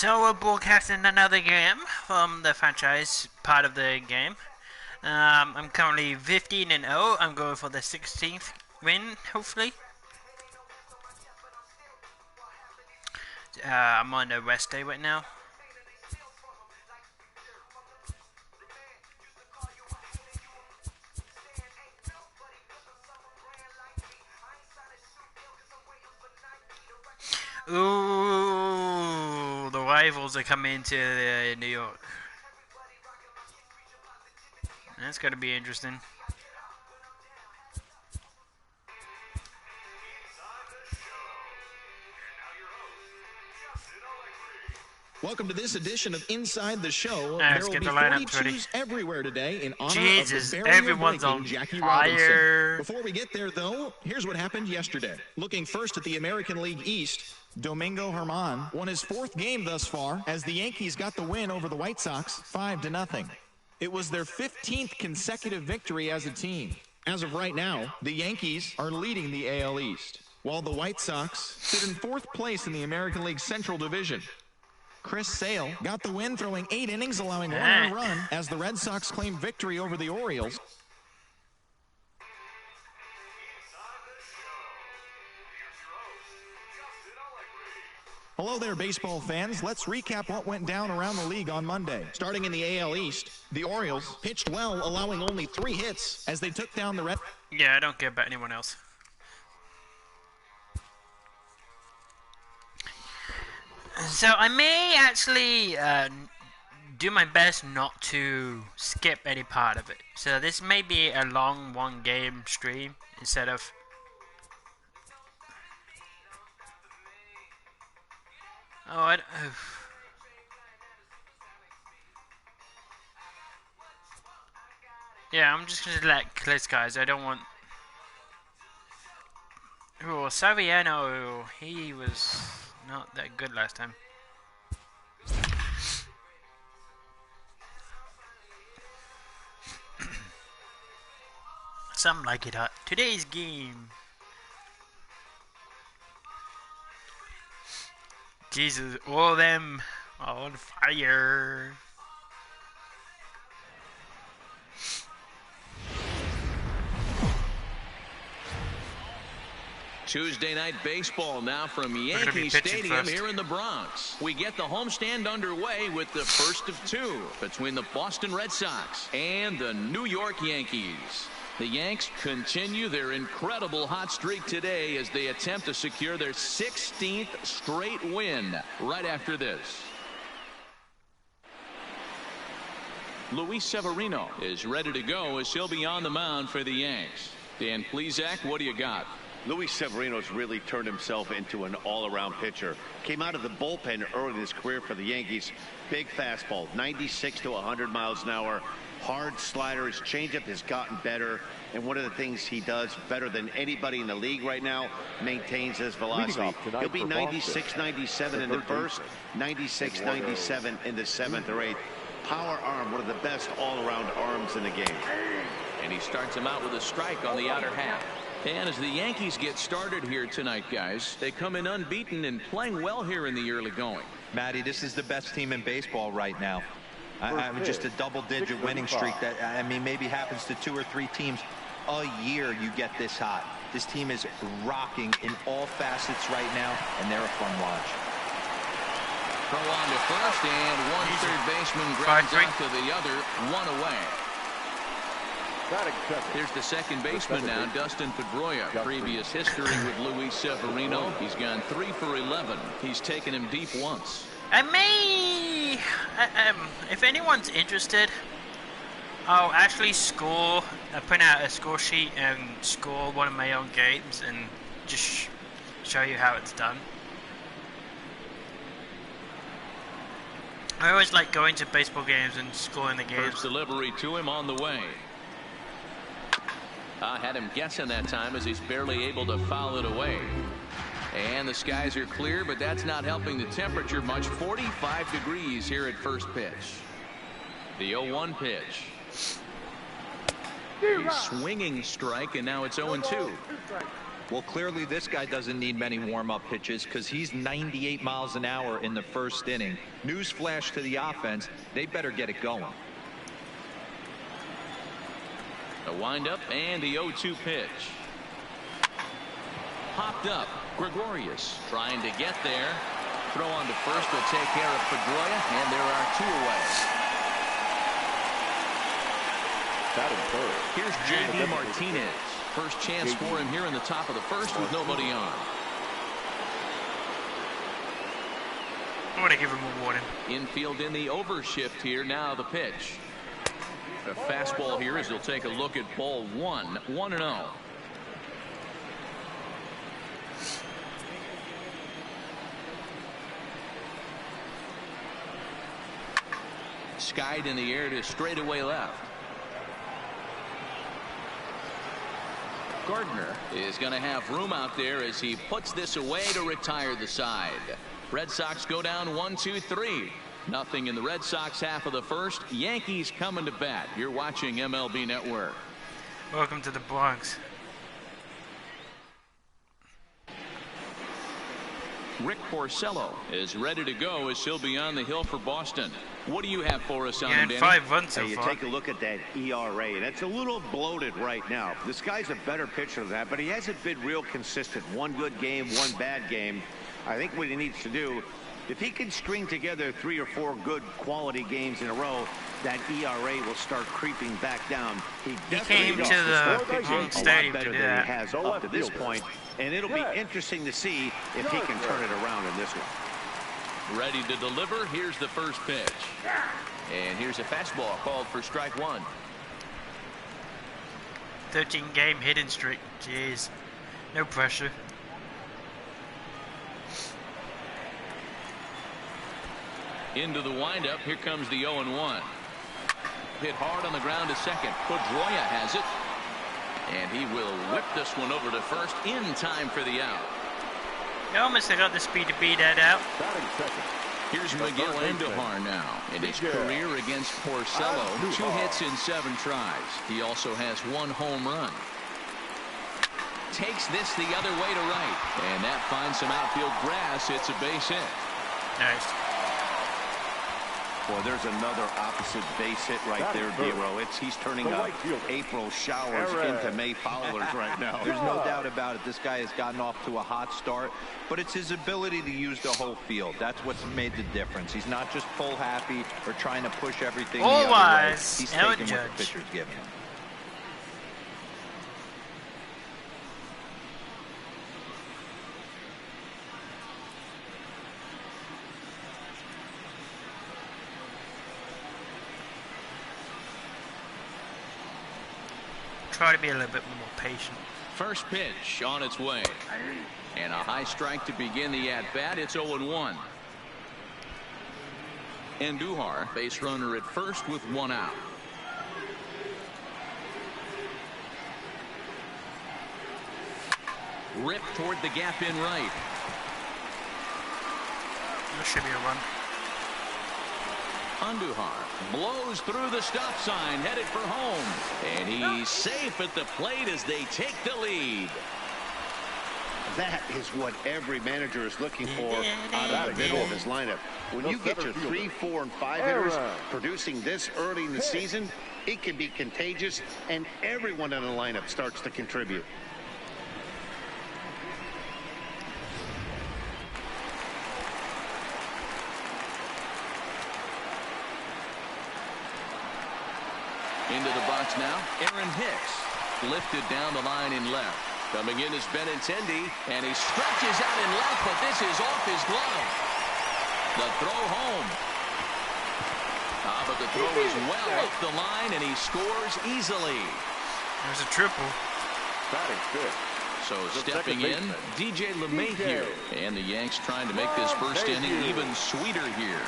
So we're broadcasting another game from the franchise part of the game. I'm currently 15-0. I'm going for the 16th win, hopefully. I'm on the rest day right now. Ooh, the rivals are coming to New York. That's going to be interesting. Welcome to this edition of Inside the Show. Let's there will get be the lineup 42s everywhere today in honor Jesus, of the everyone's on Jackie fire. Robinson. Before we get there, though, here's what happened yesterday. Looking first at the American League East, Domingo Germán won his fourth game thus far as the Yankees got the win over the White Sox 5-0. It was their 15th consecutive victory as a team. As of right now, the Yankees are leading the AL East, while the White Sox sit in fourth place in the American League Central Division. Chris Sale got the win, throwing 8 innings, allowing 1 earned run as the Red Sox claimed victory over the Orioles. Hello there, baseball fans. Let's recap what went down around the league on Monday. Starting in the AL East, the Orioles pitched well, allowing only 3 hits as they took down the Red... Yeah, I don't care about anyone else. So I may actually do my best not to skip any part of it. So this may be a long one-game stream instead of... Yeah, I'm just gonna let clips, guys. I don't want... Oh, Saviano, he was not that good last time. Something like it. Today's game. Jesus, all of them are on fire. Tuesday night baseball now from Yankee Stadium here in the Bronx. We get the homestand underway with the first of 2 between the Boston Red Sox and the New York Yankees. The Yanks continue their incredible hot streak today as they attempt to secure their 16th straight win right after this. Luis Severino is ready to go as he'll be on the mound for the Yanks. Dan Plesac, what do you got? Luis Severino's really turned himself into an all-around pitcher. Came out of the bullpen early in his career for the Yankees. Big fastball, 96 to 100 miles an hour. Hard slider. His changeup has gotten better. And one of the things he does better than anybody in the league right now, maintains his velocity. He'll be 96, 97 in the first, 96, 97 in the 7th or 8th. Power arm, one of the best all-around arms in the game. And he starts him out with a strike on the outer half. And as the Yankees get started here tonight, guys, they come in unbeaten and playing well here in the early going. Matty, this is the best team in baseball right now. I'm just a double-digit winning streak that, I mean, maybe happens to 2 or 3 teams a year you get this hot. This team is rocking in all facets right now, and they're a fun watch. Throw on to first, and one third baseman grabs out to the other, 1 away. Here's the second baseman now, Dustin Pedroia. Previous history with Luis Severino. He's gone 3 for 11. He's taken him deep once. I may, if anyone's interested, I'll actually print out a score sheet and score one of my own games and just show you how it's done. I always like going to baseball games and scoring the games. First delivery to him on the way. Had him guessing that time as he's barely able to foul it away. And the skies are clear, but that's not helping the temperature much. 45 degrees here at first pitch. The 0-1 pitch. A swinging strike, and now it's 0-2. Well, clearly this guy doesn't need many warm-up pitches because he's 98 miles an hour in the first inning. Newsflash to the offense, they better get it going. The windup and the 0-2 pitch. Popped up. Gregorius trying to get there. Throw on to first will take care of Pedroia, and there are 2 away. Here's J.D. Martinez. First chance for him here in the top of the first with nobody on. I want to give him a warning. Infield in the overshift here. Now the pitch. A fastball here as he'll take a look at ball 1. 1-0. Skied in the air to straightaway left. Gardner is going to have room out there as he puts this away to retire the side. Red Sox go down 1-2-3. Nothing in the Red Sox half of the first. Yankees coming to bat. You're watching MLB Network. Welcome to the Bronx. Rick Porcello is ready to go as he'll be on the hill for Boston. What do you have for us on him, Danny? 5 runs so you far. take a look at that ERA, and it's a little bloated right now. This guy's a better pitcher than that, but he hasn't been real consistent. One good game, one bad game. I think what he needs to do, if he can string together 3 or 4 good quality games in a row, that ERA will start creeping back down. He came to the Bronx Stadium to do that. He has up to this point, and it'll be interesting to see if he can turn it around in this one. Ready to deliver. Here's the first pitch. And here's a fastball called for strike 1. 13-game hitting streak. Jeez. No pressure. Into the windup. Here comes the 0-1. Hit hard on the ground to second. Pedroia has it. And he will whip this one over to first in time for the out. He almost got the speed to beat that out. Here's Miguel Andujar now in his career against Porcello. 2 hits in 7 tries. He also has 1 home run. Takes this the other way to right. And that finds some outfield grass. It's a base hit. Nice. Boy, there's another opposite base hit right there, Dero. He's turning April showers into May followers right now. There's no doubt about it. This guy has gotten off to a hot start, but it's his ability to use the whole field. That's what's made the difference. He's not just pull happy or trying to push everything the other way. He's taking what the pitcher's giving him. Try to be a little bit more patient. First pitch on its way. And a high strike to begin the at-bat. It's 0-1. Andujar, base runner at first with 1 out. Rip toward the gap in right. This should be a run. Andujar blows through the stop sign, headed for home. And he's safe at the plate as they take the lead. That is what every manager is looking for out of the middle of his lineup. When you get your 3, 4, and 5 hitters producing this early in the season, it can be contagious, and everyone in the lineup starts to contribute. Into the box now, Aaron Hicks. Lifted down the line in left. Coming in is Benintendi, and he stretches out in left, but this is off his glove. The throw home. But the throw is well up the line, and he scores easily. There's a triple. So stepping in, DJ LeMahieu. And the Yanks trying to make this first inning even sweeter here.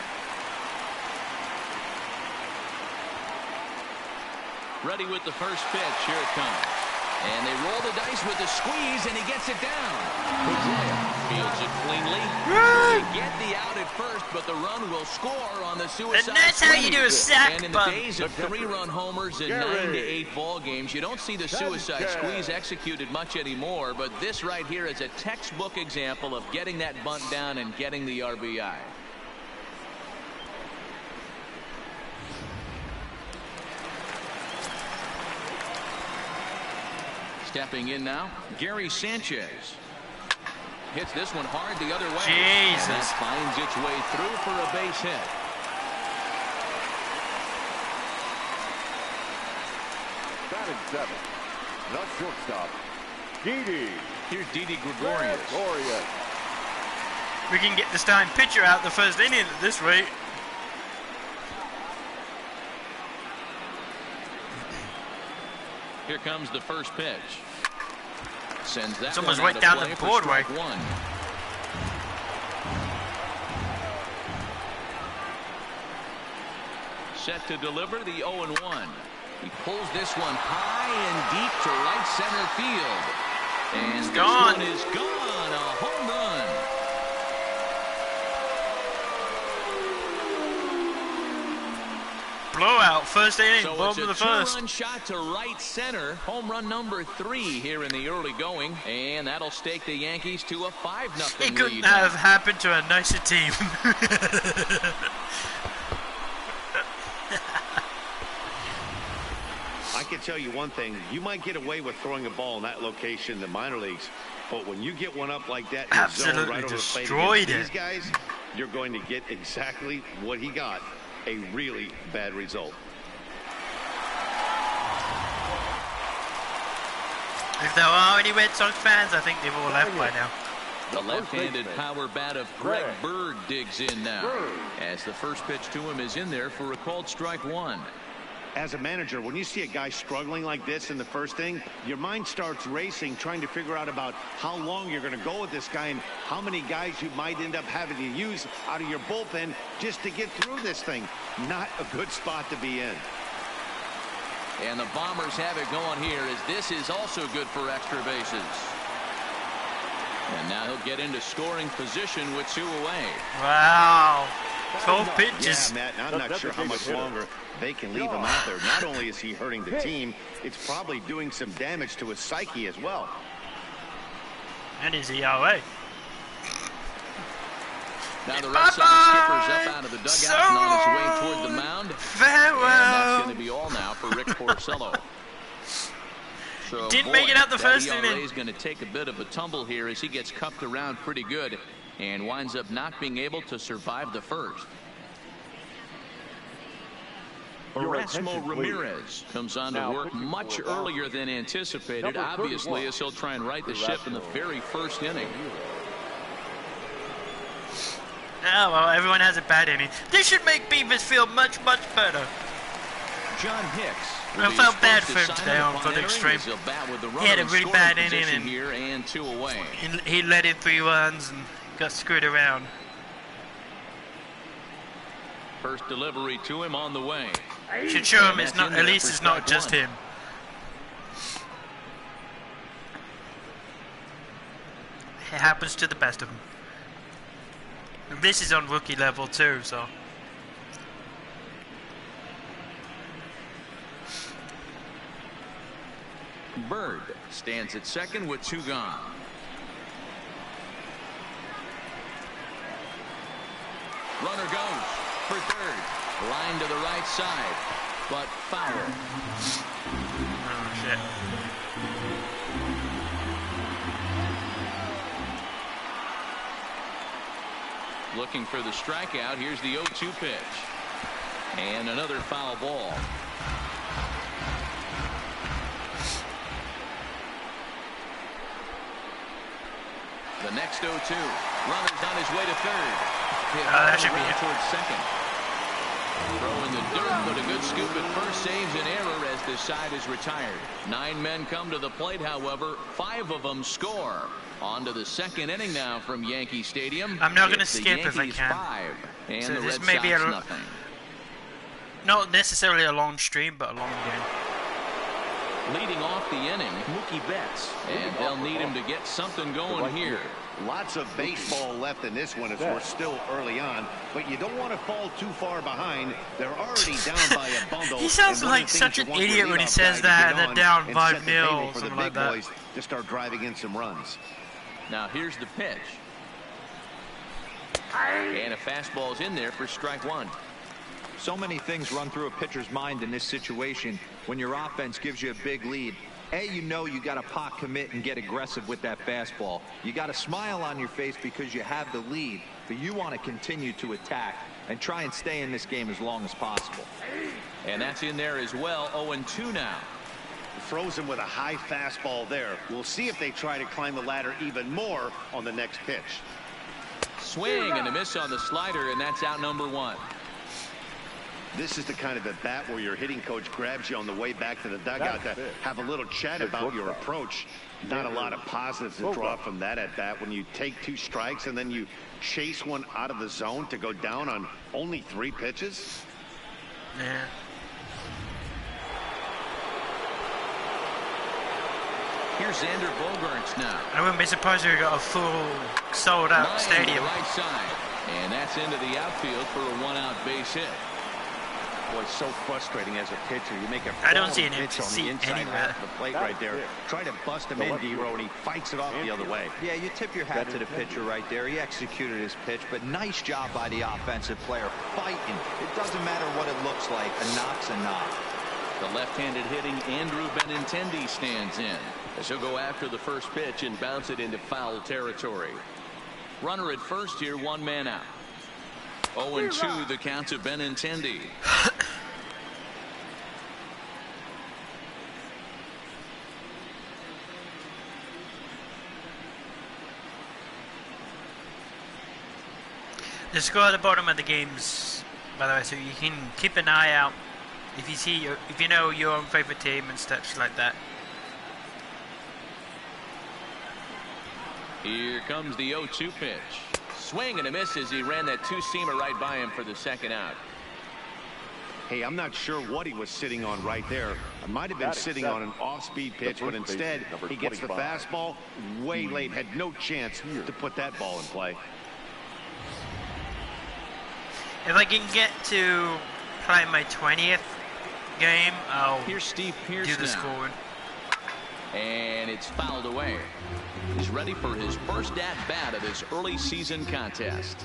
Ready with the first pitch. Here it comes. And they roll the dice with the squeeze, and he gets it down. Pedroia fields it cleanly. They get the out at first, but the run will score on the suicide. And that's how you do a sack And in the bunt. days of 3-run homers in 9 to 8 ball games, you don't see the suicide squeeze executed much anymore, but this right here is a textbook example of getting that bunt down and getting the RBI. Stepping in now, Gary Sanchez. Hits this one hard the other way. Jesus. And that finds its way through for a base hit. Batting seventh, the shortstop, Didi. Here's Didi Gregorius. We can get the starting pitcher out the first inning at this rate. Here comes the first pitch. Sends that Someone's one right out down of the play for boardway. strike one. Set to deliver the 0-1. He pulls this one high and deep to right center field. And this gone. one is gone. A home run. Blowout, first inning, So bottom of the it's a first. two-run shot to right center. Home run number 3 here in the early going. And that'll stake the Yankees to a 5-0 lead. It couldn't have happened to a nicer team. I can tell you one thing. You might get away with throwing a ball in that location in the minor leagues, but when you get one up like that in the zone Absolutely right over the plate destroyed against it. these guys, you're going to get exactly what he got, a really bad result. If there are any Red Sox fans, I think they've all left by now. The left-handed power bat of Greg Bird digs in now, Bird. as the first pitch to him is in there for a called strike one. As a manager, when you see a guy struggling like this in the first inning, your mind starts racing, trying to figure out about how long you're going to go with this guy and how many guys you might end up having to use out of your bullpen just to get through this thing. Not a good spot to be in. And the Bombers have it going here, as this is also good for extra bases. And now he'll get into scoring position with 2 away. Wow. 12 pitches. Yeah, Matt, and I'm not sure how much longer they can leave him out there. Not only is he hurting the team, it's probably doing some damage to his psyche as well. And his ERA. Now the Red Sox skipper's up out of the dugout and on his way toward the mound. Farewell. And that's going to be all now for Rick Porcello. So, Didn't make it out the first ERA inning. is going to take a bit of a tumble here as he gets cuffed around pretty good and winds up not being able to survive the first. Erasmo Ramirez comes on to work much earlier than anticipated, obviously, as he'll try and right the ship in the very first inning. Oh, well, everyone has a bad inning. This should make Beavers feel much, much better. John Hicks. I felt bad for him today on For the Extreme. He had a really bad inning and here and 2 away. he let in 3 runs and got screwed around. First delivery to him on the way. Should show him it's not. At least it's not just him. It happens to the best of them. And this is on rookie level too, so. Bird stands at second with 2 gone. Runner goes for third. Line to the right side, but foul. Oh shit. Looking for the strikeout. Here's the 0-2 pitch. And another foul ball. The next 0-2. Runner's on his way to third. Hit that should be around it. towards second. Throw in the dirt, but a good scoop at first saves an error as this side is retired. 9 men come to the plate, however. 5 of them score. On to the second inning now from Yankee Stadium. I'm not going to It's the skip if I Yankees can. 5 and So the this Red may be Sox a- nothing. Not necessarily a long stream, but a long game. Leading off the inning, Mookie Betts. And they'll need him to get something going here. Lots of baseball left in this one as we're still early on, but you don't want to fall too far behind. They're already down by a bundle. He sounds like such an idiot when he says that, they're down 5-0, something like that. To start driving in some runs. Now here's the pitch. And a fastball's in there for strike one. So many things run through a pitcher's mind in this situation when your offense gives you a big lead. You know you got to pot commit and get aggressive with that fastball. You got a smile on your face because you have the lead, but you want to continue to attack and try and stay in this game as long as possible. And that's in there as well. 0-2 now. Frozen with a high fastball there. We'll see if they try to climb the ladder even more on the next pitch. Swing and a miss on the slider, and that's out number one. This is the kind of at bat where your hitting coach grabs you on the way back to the dugout to have a little chat about your approach. Not a lot of positives to draw from that at bat when you take 2 strikes and then you chase one out of the zone to go down on only 3 pitches. Yeah. Here's Xander Bogaerts now. I wouldn't be surprised if we got a full sold-out stadium. Right side, and that's into the outfield for a 1-out base hit. Boy, it's so frustrating as a pitcher. You make a I don't see an pitch on the inside half of the plate right there. Try to bust him in, D-Row, and he fights it off the other way. Yeah, you tip your hat to the pitcher right there. He executed his pitch, but nice job by the offensive player fighting. It doesn't matter what it looks like. A knock's a knock. The left-handed hitting Andrew Benintendi stands in as he'll go after the first pitch and bounce it into foul territory. Runner at first here, 1 man out. 0-2 the count to Benintendi. The score at the bottom of the games, by the way, so you can keep an eye out if you know your own favorite team and stuff like that. Here comes the 0-2 pitch. Swing and a miss as he ran that 2-seamer right by him for the second out. Hey, I'm not sure what he was sitting on right there. It might have been sitting on an off-speed pitch, but instead he gets the fastball way late. Had no chance to put that ball in play. If I can get to play my 20th game, I'll Here's Steve Pearce do the now. scoring. And it's fouled away. He's ready for his first at-bat of this early season contest.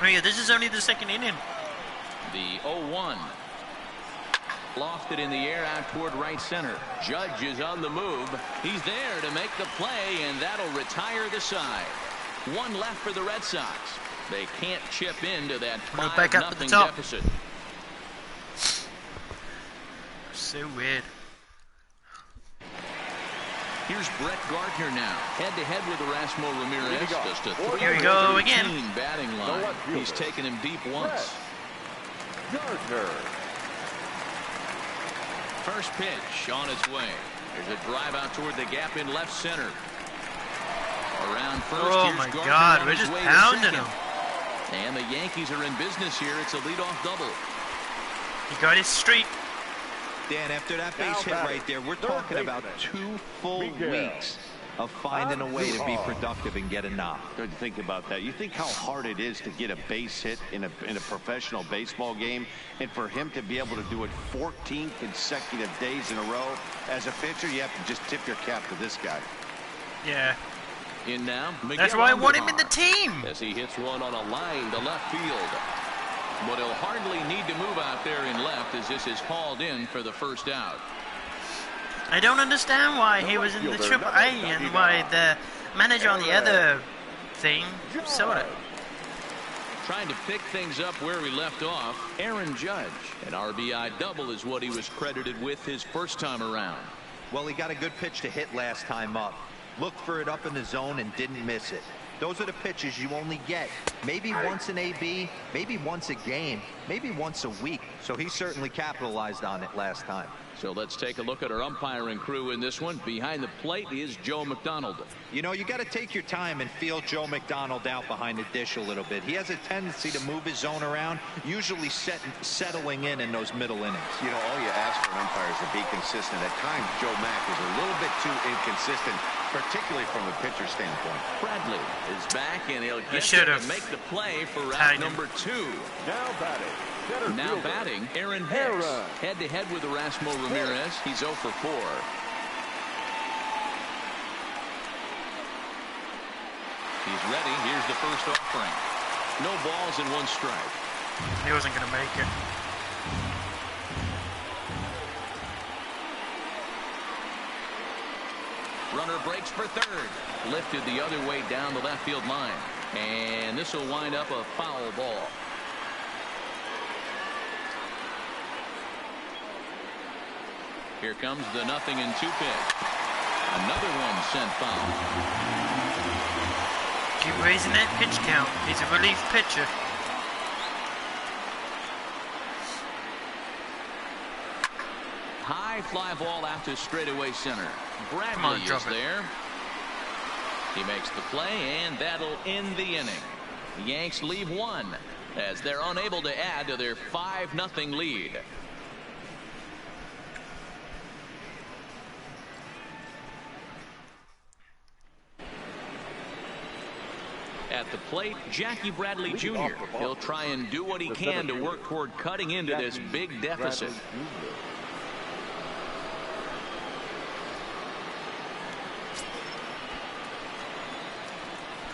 Oh yeah, this is only the second inning. The 0-1. Lofted in the air out toward right center. Judge is on the move. He's there to make the play, and that'll retire the side. 1 left for the Red Sox. They can't chip into that 5-0 deficit. So weird. Here's Brett Gardner now. Head-to-head with Erasmo Ramirez. Just a Here we go again. batting line. He's taken him deep once. Gardner. First pitch on its way. There's a drive out toward the gap in left center. Around first. Oh my God, we're just pounding him. And the Yankees are in business here. It's a leadoff double. He got his streak. Dan, after that base hit right there, we're talking about 2 full weeks of finding a way to be productive and get a knock. Good to think about that. You think how hard it is to get a base hit in a professional baseball game, and for him to be able to do it 14 consecutive days in a row as a pitcher, you have to just tip your cap to this guy. Yeah. In now, That's why I want him in the team. As he hits one on a line to left field. But he'll hardly need to move out there in left as this is hauled in for the first out. I don't understand why he was in the AAA and why the manager on the other thing saw it. Trying to pick things up where we left off, Aaron Judge. An RBI double is what he was credited with his first time around. Well, he got a good pitch to hit last time up. Looked for it up in the zone and didn't miss it. Those are the pitches you only get maybe once an AB, maybe once a game, maybe once a week. So he certainly capitalized on it last time. So let's take a look at our umpiring crew in this one. Behind the plate is Joe McDonald. You know, you got to take your time and feel Joe McDonald out behind the dish a little bit. He has a tendency to move his zone around, usually settling in those middle innings. You know, all you ask for an umpire is to be consistent. At times, Joe Mack is a little bit too inconsistent, particularly from a pitcher standpoint. Bradley is back, and he'll get there to make the play for round number 2. Now batting, Aaron Hicks. Head-to-head with Erasmo Ramirez. He's 0 for 4. He's ready. Here's the first offering. No balls and 1 strike. He wasn't going to make it. Runner breaks for third. Lifted the other way down the left field line. And this will wind up a foul ball. Here comes the 0-2 pitch. Another one sent foul. Keep raising that pitch count. He's a relief pitcher. High fly ball out to straightaway center. Bradley is there. He makes the play, and that'll end the inning. The Yanks leave 1 as they're unable to add to their 5-0 lead. At the plate, Jackie Bradley Jr. He'll try and do what he can to work toward cutting into this big deficit.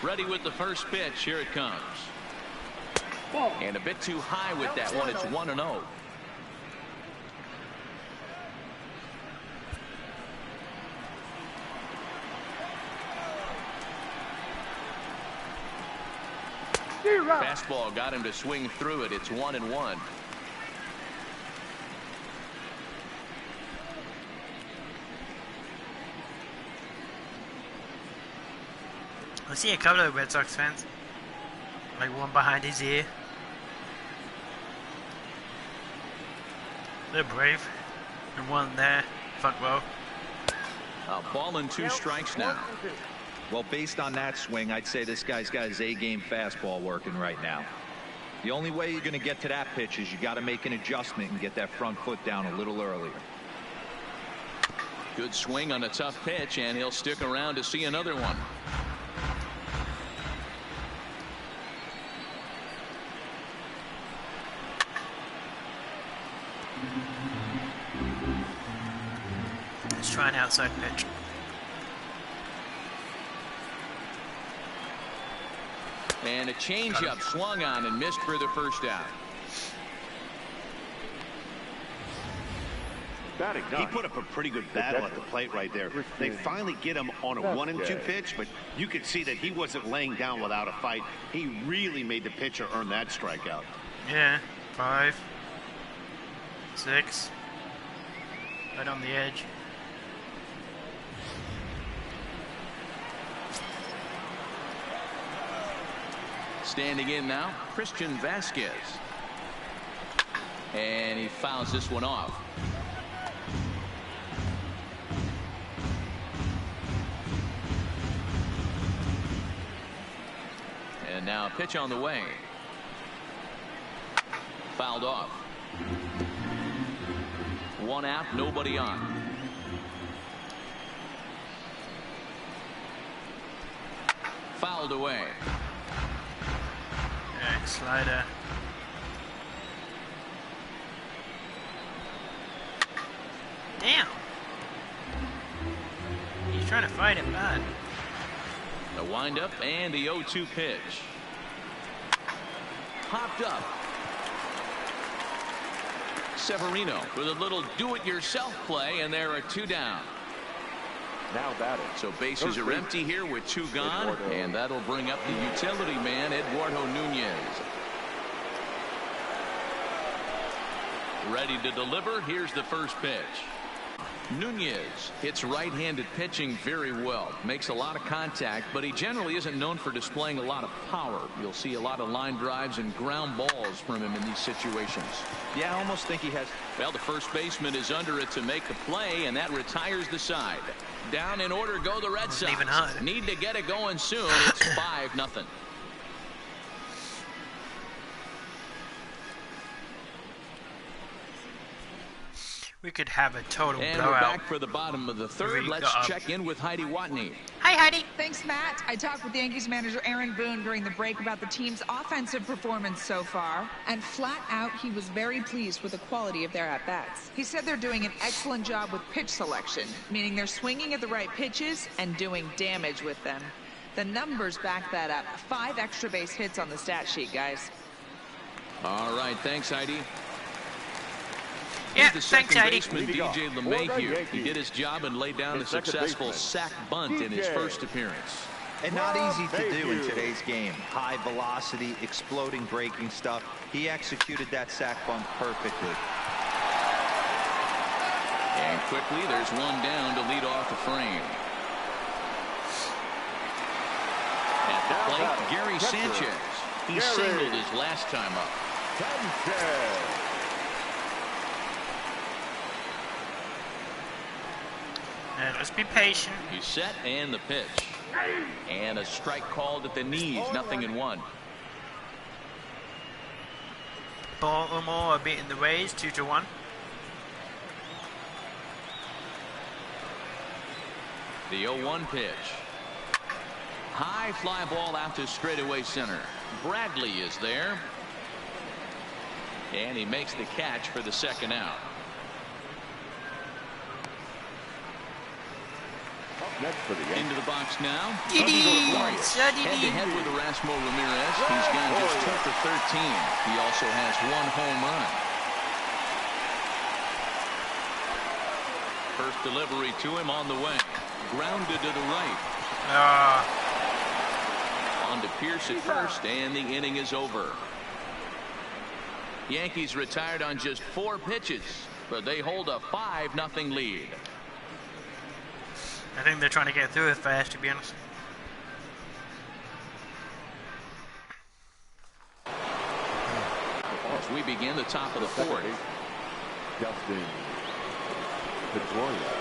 Ready with the first pitch. Here it comes. And a bit too high with that one. It's 1-0. Fastball got him to swing through it. It's 1-1. I see a couple of Red Sox fans, like one behind his ear. They're brave, and one there, front row. A ball and 2 strikes now. Well, based on that swing, I'd say this guy's got his A-game fastball working right now. The only way you're going to get to that pitch is you got to make an adjustment and get that front foot down a little earlier. Good swing on a tough pitch, and he'll stick around to see another one. Let's try an outside pitch. And a changeup swung on and missed for the first out. He put up a pretty good battle at the plate right there. They finally get him on a 1-2 pitch, but you could see that he wasn't laying down without a fight. He really made the pitcher earn that strikeout. Yeah, 5, 6, right on the edge. Standing in now, Christian Vasquez. And he fouls this one off. And now a pitch on the way. Fouled off. 1 out, nobody on. Fouled away. Alright, slider. Damn. He's trying to fight him bad. The windup and the 0-2 pitch. Popped up. Severino with a little do-it-yourself play, and there are 2 down. Now batting. So bases are empty here with 2 gone, and that'll bring up the utility man, Eduardo Nunez. Ready to deliver. Here's the first pitch. Nunez hits right-handed pitching very well. Makes a lot of contact, but he generally isn't known for displaying a lot of power. You'll see a lot of line drives and ground balls from him in these situations. Yeah, I almost think he has. Well, the first baseman is under it to make the play, and that retires the side. Down in order go the Red Sox. Need to get it going soon. It's 5-0. We could have a total and blowout. We're back for the bottom of the third. Let's check in with Heidi Watney. Hi, Heidi. Thanks, Matt. I talked with Yankees manager Aaron Boone during the break about the team's offensive performance so far, and flat out, he was very pleased with the quality of their at-bats. He said they're doing an excellent job with pitch selection, meaning they're swinging at the right pitches and doing damage with them. The numbers back that up. 5 extra base hits on the stat sheet, guys. All right, thanks, Heidi. Yeah, the thanks, second Heidi. baseman, DJ LeMahieu. He did his job and laid down a successful sac bunt in his first appearance. And not easy to do in today's game. High velocity, exploding breaking stuff. He executed that sac bunt perfectly. And quickly, there's one down to lead off the frame. At the plate, Gary Sanchez. He singled his last time up. Let's be patient. He's set and the pitch. And a strike called at the knees. 0-1. Baltimore are beating the Rays 2-1. The 0-1 pitch. High fly ball out to straightaway center. Bradley is there. And he makes the catch for the second out. Next for the Yankees. Into the box now. Head-to-head Head-to-head with Erasmo Ramirez. He's gone just 2 for 13. He also has 1 home run. First delivery to him on the way. Grounded to the right. On to Pierce at first, and the inning is over. Yankees retired on just 4 pitches, but they hold a 5-0 lead. I think they're trying to get through it fast, to be honest. As we begin the top of the 4th. Justin Pedroia.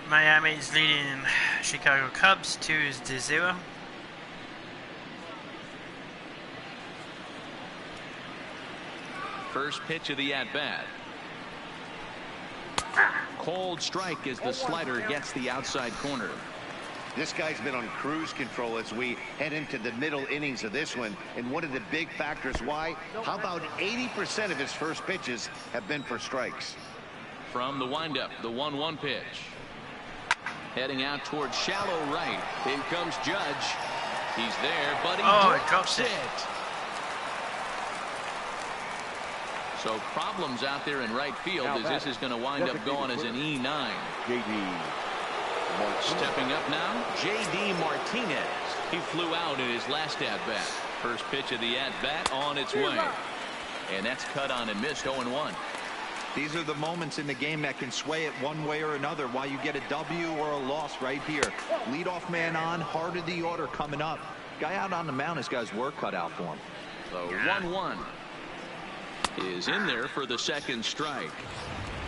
Miami's leading Chicago Cubs 2-0. First pitch of the at-bat. Cold strike as the slider gets the outside corner. This guy's been on cruise control as we head into the middle innings of this one. And one of the big factors why, how about 80% of his first pitches have been for strikes? From the windup, the 1-1 pitch. Heading out towards shallow right. In comes Judge. He's there, but he drops it. So problems out there in right field as this is going to wind up going as an E9. Stepping up now, J.D. Martinez. He flew out in his last at-bat. First pitch of the at-bat on its way. And that's cut on and missed 0-1. These are the moments in the game that can sway it one way or another. Why you get a W or a loss right here. Leadoff man on, heart of the order coming up. Guy out on the mound has got his work cut out for him. So 1-1 is in there for the second strike.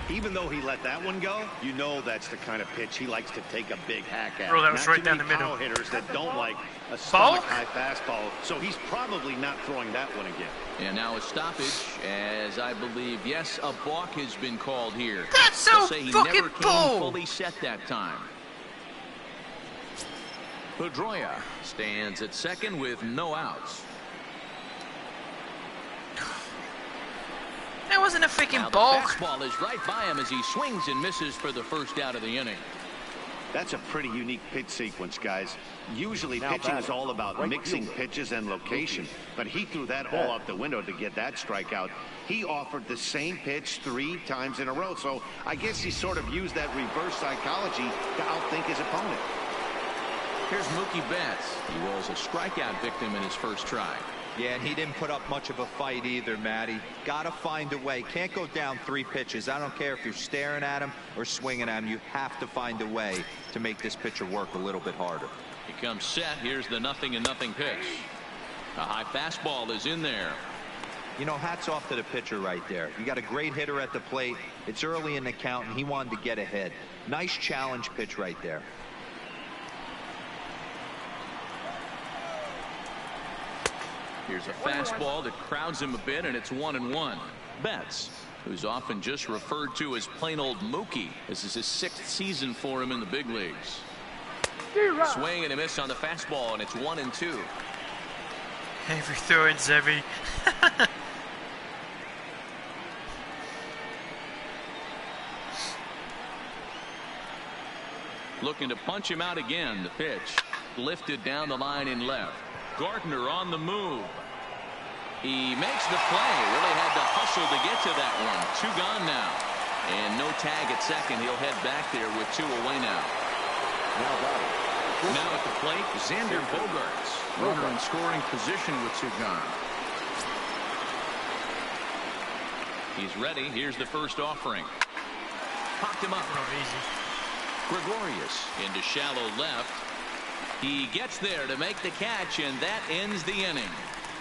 Even though he let that one go, you know that's the kind of pitch he likes to take a big hack at. Bro, that was not right down the middle. Power hitters that don't like a stomach-high fastball, so he's probably not throwing that one again. And now a stoppage, as I believe, yes, a balk has been called here. That's so They'll say he fucking never came bull. fully set that time. Pedroia stands at second with no outs. That wasn't a freaking Now the balk. fastball is right by him as he swings and misses for the first out of the inning. That's a pretty unique pitch sequence, guys. Usually pitching is all about mixing pitches and location, but he threw that all out the window to get that strikeout. He offered the same pitch 3 times in a row, so I guess he sort of used that reverse psychology to outthink his opponent. Here's Mookie Betts. He was a strikeout victim in his first try. Yeah, and he didn't put up much of a fight either, Matty. Got to find a way. Can't go down 3 pitches. I don't care if you're staring at him or swinging at him. You have to find a way to make this pitcher work a little bit harder. He comes set. Here's the 0-0 pitch. A high fastball is in there. You know, hats off to the pitcher right there. You got a great hitter at the plate. It's early in the count, and he wanted to get ahead. Nice challenge pitch right there. Here's a fastball that crowds him a bit, and it's 1-1. Betts, who's often just referred to as plain old Mookie. This is his 6th season for him in the big leagues. Swing and a miss on the fastball, and it's 1-2. Every throw in Zevy. Looking to punch him out again. The pitch lifted down the line in left. Gardner on the move. He makes the play. Really had to hustle to get to that one. 2 gone now. And no tag at second. He'll head back there with 2 away now. Now at the plate, Xander Bogaerts. Runner in scoring position with 2 gone. He's ready. Here's the first offering. Popped him up. Easy. Gregorius into shallow left. He gets there to make the catch, and that ends the inning.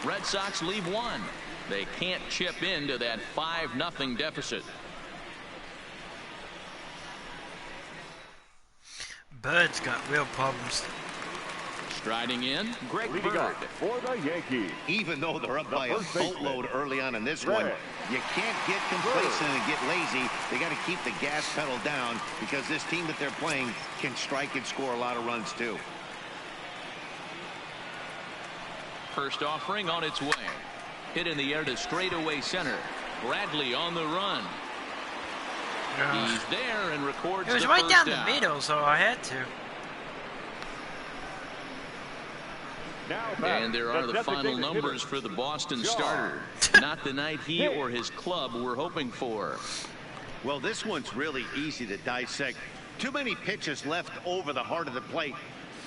Red Sox leave 1. They can't chip into that 5-0 deficit. Bird's got real problems. Striding in, Greg Leading Bird. off for the Yankees. Even though they're up by a first baseman, boatload early on in this one, you can't get complacent and get lazy. They got to keep the gas pedal down because this team that they're playing can strike and score a lot of runs too. First offering on its way. Hit in the air to straightaway center. Bradley on the run. He's there and records It was the right first down the out. middle, so I had to. And there are the final numbers for the Boston starter. Not the night he or his club were hoping for. Well, this one's really easy to dissect. Too many pitches left over the heart of the plate.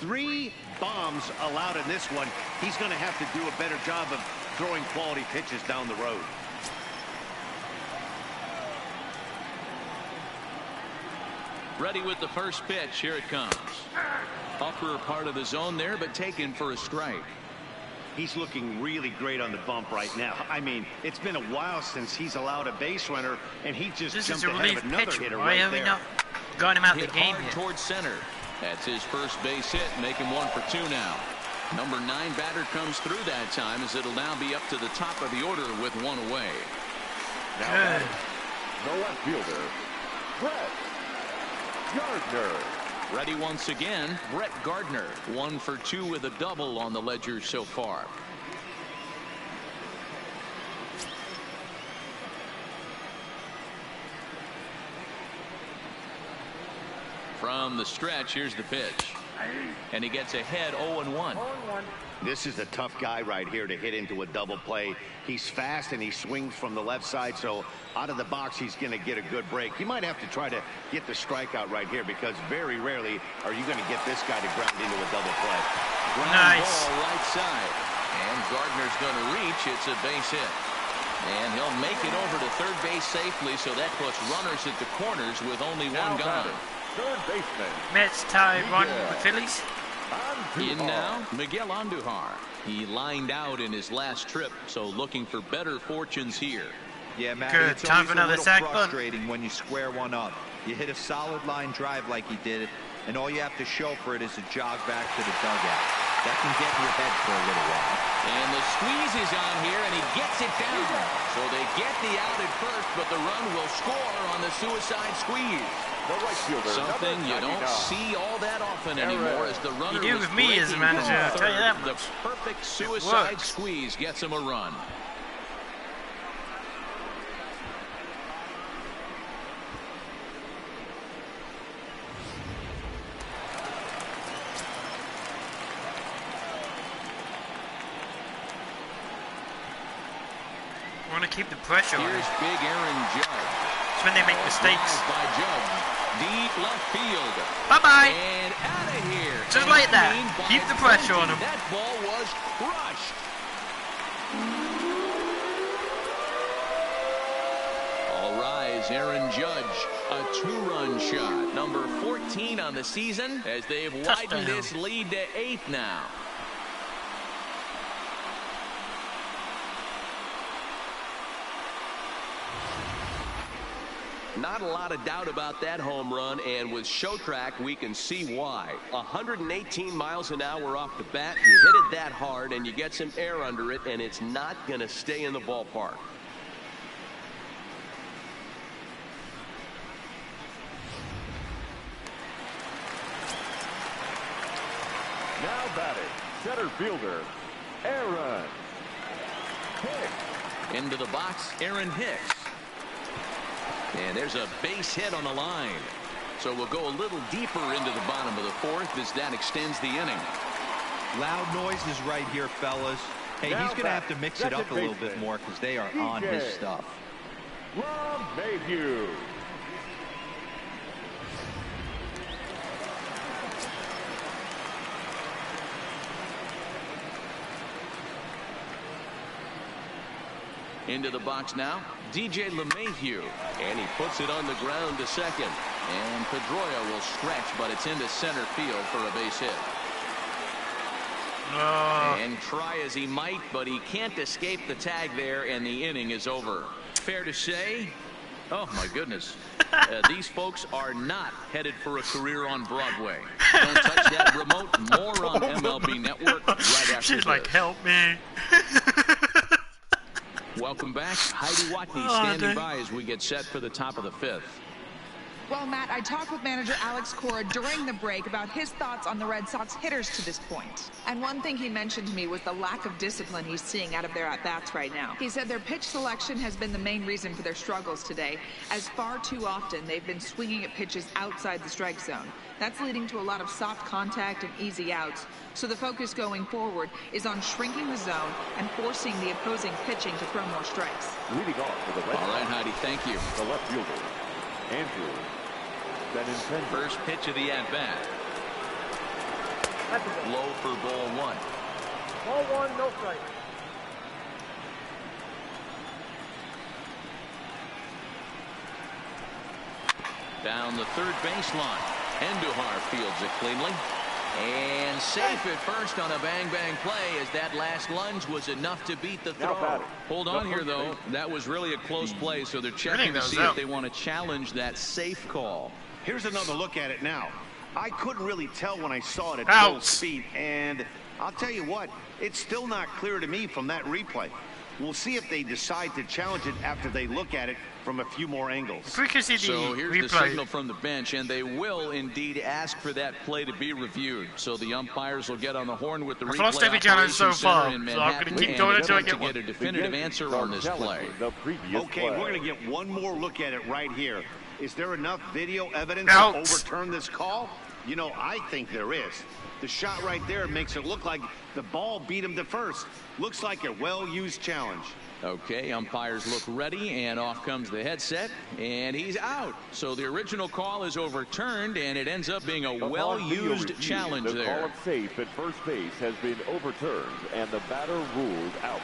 3 bombs allowed in this one. He's going to have to do a better job of throwing quality pitches down the road. Ready with the first pitch. Here it comes. Upper part of the zone there, but taken for a strike. He's looking really great on the bump right now. I mean, it's been a while since he's allowed a base runner, and he just This jumped is a ahead relief of another pitcher. hitter Why right have we there. not got him out Hit the game hard yet? towards center. That's his first base hit, making 1 for 2 now. Number 9 batter comes through that time, as it'll now be up to the top of the order with 1 away. Now batting, the left fielder, Brett Gardner. Ready once again, Brett Gardner. 1 for 2 with a double on the ledger so far. From the stretch, here's the pitch. And he gets ahead 0-1. This is a tough guy right here to hit into a double play. He's fast and he swings from the left side, so out of the box he's going to get a good break. You might have to try to get the strikeout right here because very rarely are you going to get this guy to ground into a double play. Ground ball right side. And Gardner's going to reach. It's a base hit. And he'll make it over to third base safely, so that puts runners at the corners with only 1 gone. Third baseman. Mets tie 1 with the Phillies. In now, Miguel Andujar. He lined out in his last trip, so looking for better fortunes here. Yeah, Matt, Good. it's Time always for a another little sac bunt. frustrating when you square one up. You hit a solid line drive like he did, and all you have to show for it is a jog back to the dugout. That can get in your head for a little while. And the squeeze is on here, and he gets it down. So they get the out at first, but the run will score on the suicide squeeze. The right fielder, Something you don't 99. see all that often anymore as the runner You do was with me as a breaking manager, I'll third. tell you that The much. perfect suicide works. squeeze gets him a run. Want to keep the pressure on. Here's big Aaron Judge. It's when they make mistakes. By Judge. Deep left field. Bye-bye. And out of here. Just like that. Keep the pressure on him. That ball was crushed. All rise, Aaron Judge. A 2-run shot. Number 14 on the season as they've widened this lead to 8 now. Not a lot of doubt about that home run, and with Showtrack, we can see why. 118 miles an hour off the bat, you hit it that hard, and you get some air under it, and it's not going to stay in the ballpark. Now batting, center fielder, Aaron Hicks. Into the box, Aaron Hicks. And there's a base hit on the line. So we'll go a little deeper into the bottom of the 4th as that extends the inning. Loud noises right here, fellas. Hey, Now he's going to have to mix it up a little bit more because they are on his stuff. Mayhew. Into the box now, DJ LeMahieu. And he puts it on the ground to second. And Pedroia will stretch, but it's into center field for a base hit. And try as he might, but he can't escape the tag there, and the inning is over. Fair to say, oh my goodness, these folks are not headed for a career on Broadway. Don't touch that remote. More on MLB Network right after She's this. like, help me. Welcome back. Heidi Watney standing by as we get set for the top of the 5th. Well, Matt, I talked with manager Alex Cora during the break about his thoughts on the Red Sox hitters to this point. And one thing he mentioned to me was the lack of discipline he's seeing out of their at-bats right now. He said their pitch selection has been the main reason for their struggles today, as far too often they've been swinging at pitches outside the strike zone. That's leading to a lot of soft contact and easy outs. So the focus going forward is on shrinking the zone and forcing the opposing pitching to throw more strikes. Leading off for the Red Sox. All right, Heidi, thank you. The left fielder, Andrew Benintendi. First pitch of the at-bat. Low for ball 1. Ball 1, no strike. Down the third baseline. Andujar fields it cleanly. And safe at first on a bang-bang play as that last lunge was enough to beat the throw. Hold on here, though. That was really a close play, so they're checking to see if they want to challenge that safe call. Here's another look at it now. I couldn't really tell when I saw it at full speed, and I'll tell you what, it's still not clear to me from that replay. We'll see if they decide to challenge it after they look at it from a few more angles. So here's the signal from the bench, and they will indeed ask for that play to be reviewed. So the umpires will get on the horn with the replay lost every challenge so far, in so I'm going to keep going until I get one. To get a definitive answer on this play. Okay, we're going to get one more look at it right here. Is there enough video evidence to overturn this call? You know, I think there is. The shot right there makes it look like the ball beat him to first. Looks like a well-used challenge. Okay, umpires look ready, and off comes the headset, and he's out. So the original call is overturned, and it ends up being a well-used challenge there. The call of safe at first base has been overturned, and the batter ruled out.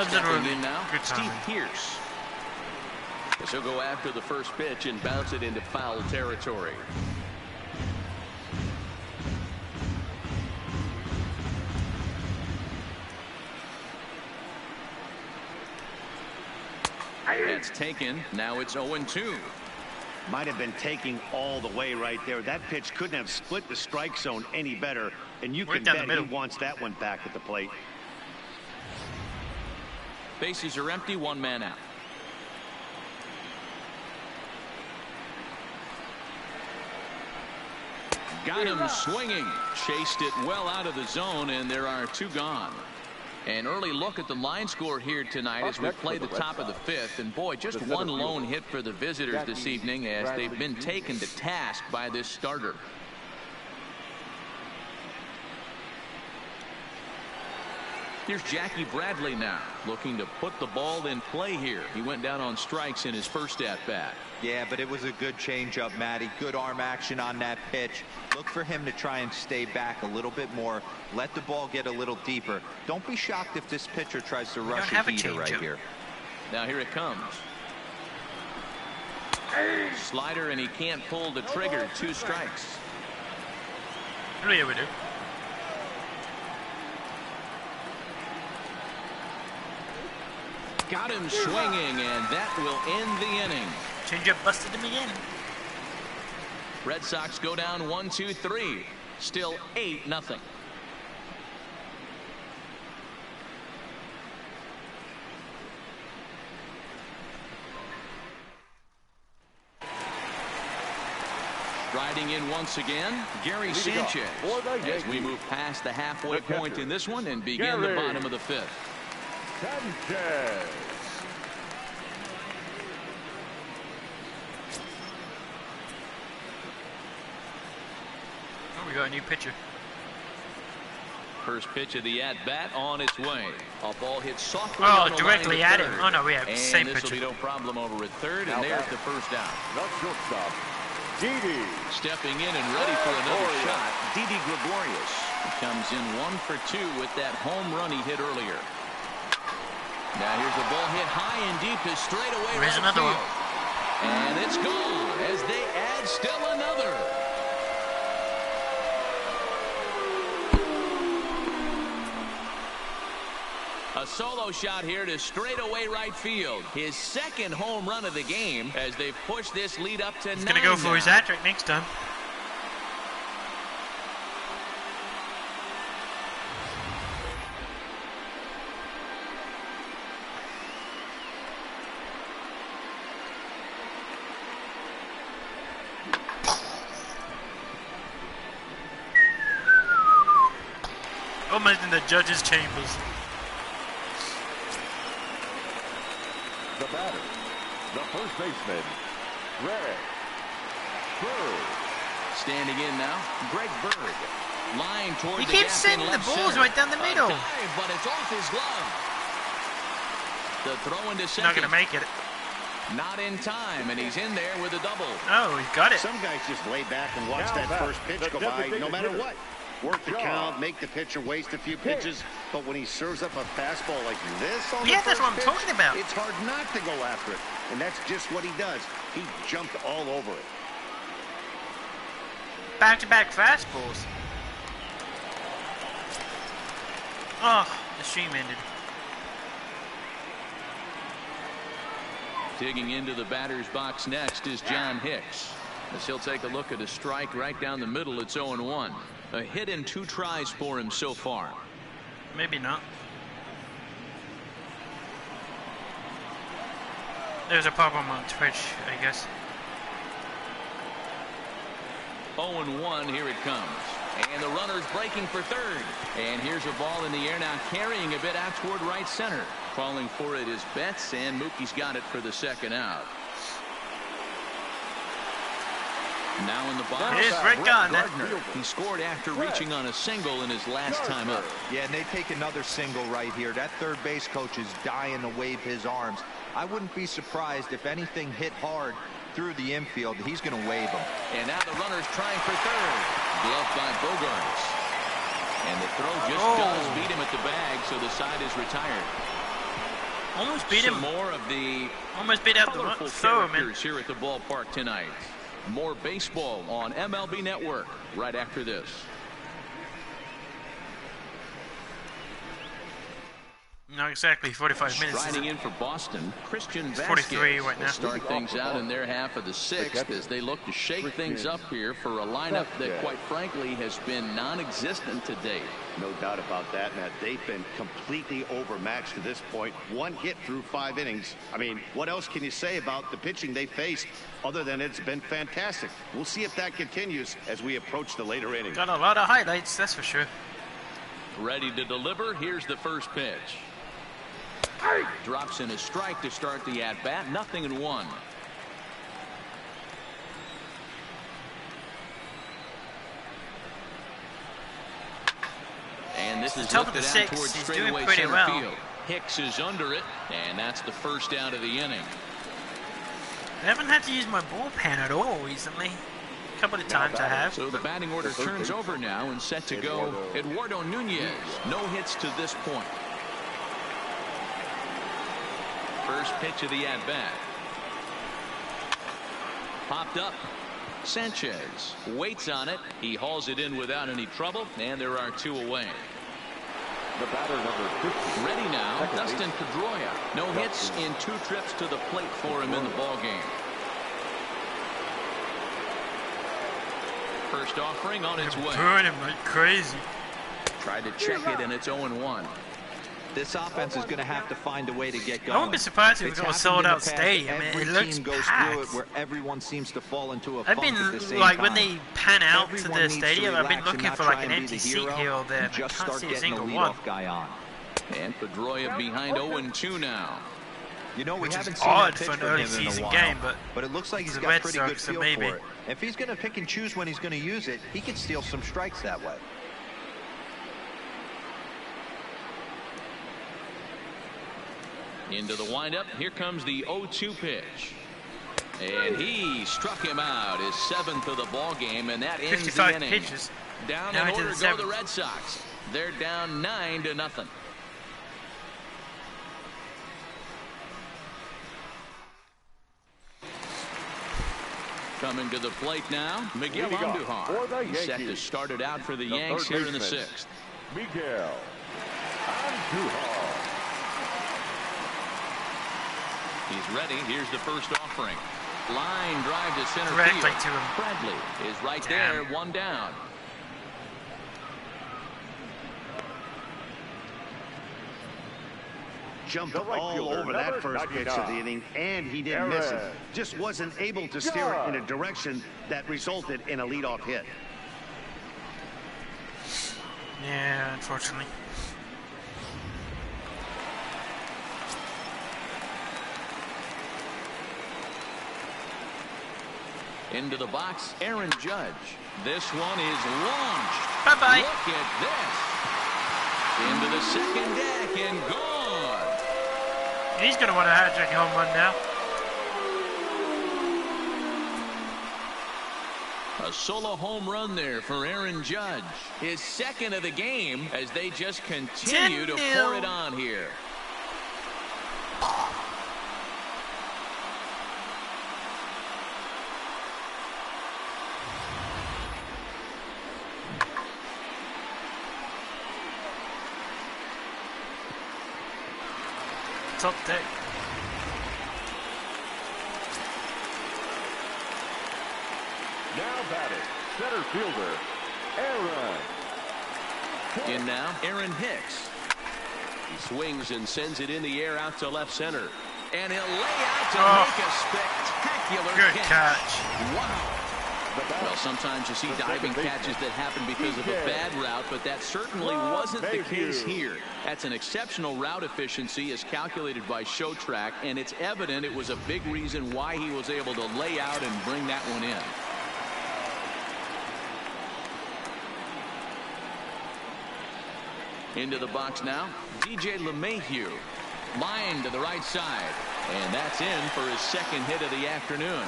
Stepping in now, Steve Pierce. He'll go after the first pitch and bounce it into foul territory. That's taken. Now it's 0-2. Might have been taking all the way right there. That pitch couldn't have split the strike zone any better, and you can bet he wants that one back at the plate. Bases are empty, one man out. Got him swinging. Chased it well out of the zone, and there are 2 gone. An early look at the line score here tonight as we play the top of the 5th. And boy, just one lone hit for the visitors this evening as they've been taken to task by this starter. Here's Jackie Bradley now, looking to put the ball in play here. He went down on strikes in his first at-bat. Yeah, but it was a good changeup, Matty. Good arm action on that pitch. Look for him to try and stay back a little bit more. Let the ball get a little deeper. Don't be shocked if this pitcher tries to rush a heater right here. Now here it comes. Slider, and he can't pull the trigger. 2 strikes. Oh, yeah, we do. Got him swinging, and that will end the inning. Changeup busted him again. Red Sox go down 1-2-3. Still 8-0. Riding in once again, Gary Sanchez, as we move past the halfway point in this one and begin the bottom of the 5th. Sanchez. Oh, we got a new pitcher. First pitch of the at-bat on its way. A ball hit softly. Oh, on the directly line at to him. third. Oh, no, we have the same this pitcher. will be no problem over at third, and there's the first down. The shortstop, Didi. Stepping in and ready for another shot, Didi Gregorius. He comes in 1 for 2 with that home run he hit earlier. Now here's the ball hit high and deep to straightaway There's right another field. one. And it's gone as they add still another. A solo shot here to straightaway right field. His second home run of the game as they push this lead up to 9. He's going to go for his hat trick next time. Almost in the judges' chambers. The batter, the first baseman, Greg Bird. Standing in now, Greg Bird. Line toward He the keeps gap sending in the left balls center. right down the middle. A dive, but it's off his glove. The throw into second. Not going to make it. Not in time, and he's in there with a double. Oh, he got it. Some guys just lay back and watch that first pitch go by no matter what. Work the count, make the pitcher waste a few pitches, but when he serves up a fastball like this on the Yeah, that's first what I'm pitch, talking about. it's hard not to go after it, and that's just what he does. He jumped all over it. Back-to-back fastballs. Oh, the stream ended. Digging into the batter's box next is John Hicks. As he'll take a look at a strike right down the middle. It's 0-1. A hit in 2 tries for him so far. Maybe not. There's a problem on Twitch, I guess. 0-1, here it comes. And the runner's breaking for third. And here's a ball in the air now, carrying a bit out toward right center. Calling for it is Betts, and Mookie's got it for the second out. Now in the box, Here's Brett Gardner. He scored after reaching on a single in his last time up. Yeah, and they take another single right here. That third base coach is dying to wave his arms. I wouldn't be surprised if anything hit hard through the infield. He's going to wave them. And now the runner's trying for third. Gloved by Bogarts. And the throw just does beat him at the bag, so the side is retired. Almost beat him. Some more of the Almost beat out the colorful throw, man. characters here at the ballpark tonight. More baseball on MLB Network right after this. Not exactly 45 minutes. Riding in for Boston, Christian Vasquez 43 right now. will start things out in their half of the 6th as they look to shake things up here for a lineup that, quite frankly, has been non-existent to date. No doubt about that, Matt. They've been completely overmatched to this point. 1 hit through 5 innings. I mean, what else can you say about the pitching they faced other than it's been fantastic? We'll see if that continues as we approach the later innings. Got a lot of highlights, that's for sure. Ready to deliver. Here's the first pitch. Drops in a strike to start the at-bat. 0-1. And This is top of the lifted out sixth. towards He's doing straightaway pretty center well. field. Hicks is under it, and that's the first out of the inning. I haven't had to use my bullpen at all recently. A couple of times I have. So the batting order turns over now and set to go Eduardo Nunez. No hits to this point. First pitch of the at-bat. Popped up. Sanchez waits on it. He hauls it in without any trouble, and there are 2 away. The batter number 50. Ready now, Dustin Pedroia. No hits in 2 trips to the plate for him in the ballgame. First offering on its way. Burn him like crazy. Tried to check it, and it's 0-1. This offense is going to have to find a way to get going. I wouldn't be surprised if we It's got a happened in the sold-out past. stadium. Every It looks team goes packed. through it where everyone seems to fall into a I've funk at the same been, like, time. when they pan out to Everyone the needs to stadium, I've been relax and looking not for, like, try an and be empty the seat hero here or there. and But I just can't start see a getting a single one. leadoff guy on. And Pedroia behind 0-2 now. You know, we Which is haven't seen odd that pitch for an from early him in a season while, game, but it looks like he's the got Red pretty good Sox, so feel maybe. for it. If he's going to pick and choose when he's going to use it, he could steal some strikes that way. Into the windup. Here comes the 0-2 pitch. And he struck him out, his 7th of the ball game, and that ends the 55 inning. pitches. Down Now in into order the go the 7th. Red Sox. They're down 9-0. Coming to the plate now, Miguel Leading off for the Andujar. He's set to Yankees, start it out for the the Yanks third here in the baseman, 6th. Miguel Andujar. He's ready. Here's the first offering. Line drive to center Directly field. to him. Bradley is right Damn. there, 1 down. Jumped The right all fielder, over that number first pitch of the 99. inning, and he didn't miss it. Aaron Just wasn't able to steer it in a direction that resulted in a leadoff hit. Yeah, unfortunately. Into the box, Aaron Judge. This one is launched. Bye-bye. Look at this. Into the second deck and gone. He's going to want a hat-trick home run now. A solo home run there for Aaron Judge. His 2nd of the game as they just continue to 10-0. pour it on here. Top deck. Now batting, center fielder, Aaron. In now, Aaron Hicks. He swings and sends it in the air out to left center. And he'll lay out to make a spectacular Good catch. Wow. Well, sometimes you see diving catches that happen because of a bad route, but that certainly wasn't the case here. That's an exceptional route efficiency as calculated by ShowTrack, and it's evident it was a big reason why he was able to lay out and bring that one in. Into the box now, DJ LeMahieu. Line to the right side. And that's in for his 2nd hit of the afternoon.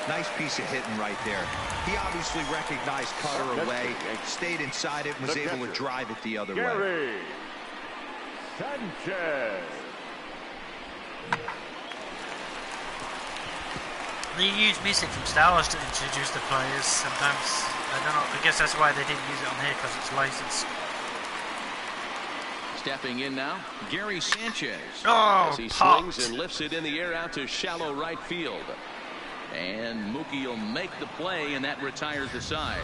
Nice piece of hitting right there. He obviously recognized Cutter away, stayed inside it, and was able to drive it the other way. Gary Sanchez. They use music from Star Wars to introduce the players sometimes. I don't know. I guess that's why they didn't use it on here, because it's licensed. Stepping in now, Gary Sanchez. Oh, as he popped. swings and lifts it in the air out to shallow right field. And Mookie will make the play, and that retires the side.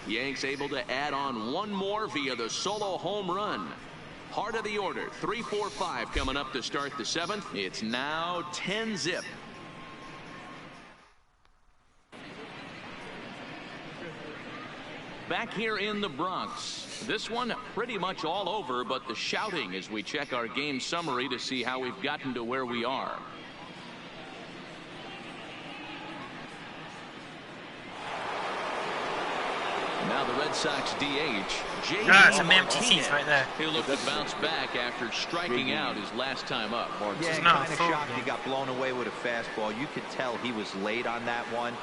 Yanks able to add on one more via the solo home run. Heart of the order, 3-4-5 coming up to start the 7th. It's now 10-zip. Back here in the Bronx. This one pretty much all over, but the shouting as we check our game summary to see how we've gotten to where we are. Now the Red Sox DH, some empty seats right there. He'll look to bounce back after striking out his last time up. Yeah, kind of shocked he got blown away with a fastball. You could tell he was late on that one,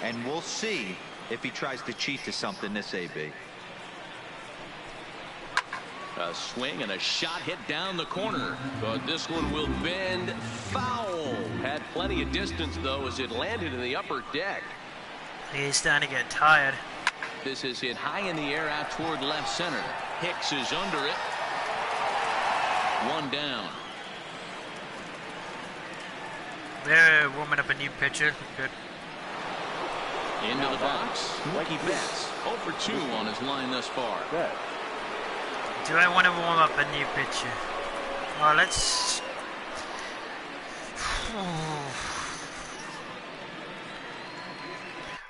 and we'll see if he tries to cheat to something this AB. A swing and a shot hit down the corner, but this one will bend foul. Had plenty of distance though as it landed in the upper deck. He's starting to get tired. This is hit high in the air out toward left center. Hicks is under it. One down. They're warming up a new pitcher. Good. Into the box. Mookie Betts 0 for 2 on his line thus far. Do I want to warm up a new pitcher? Oh, let's.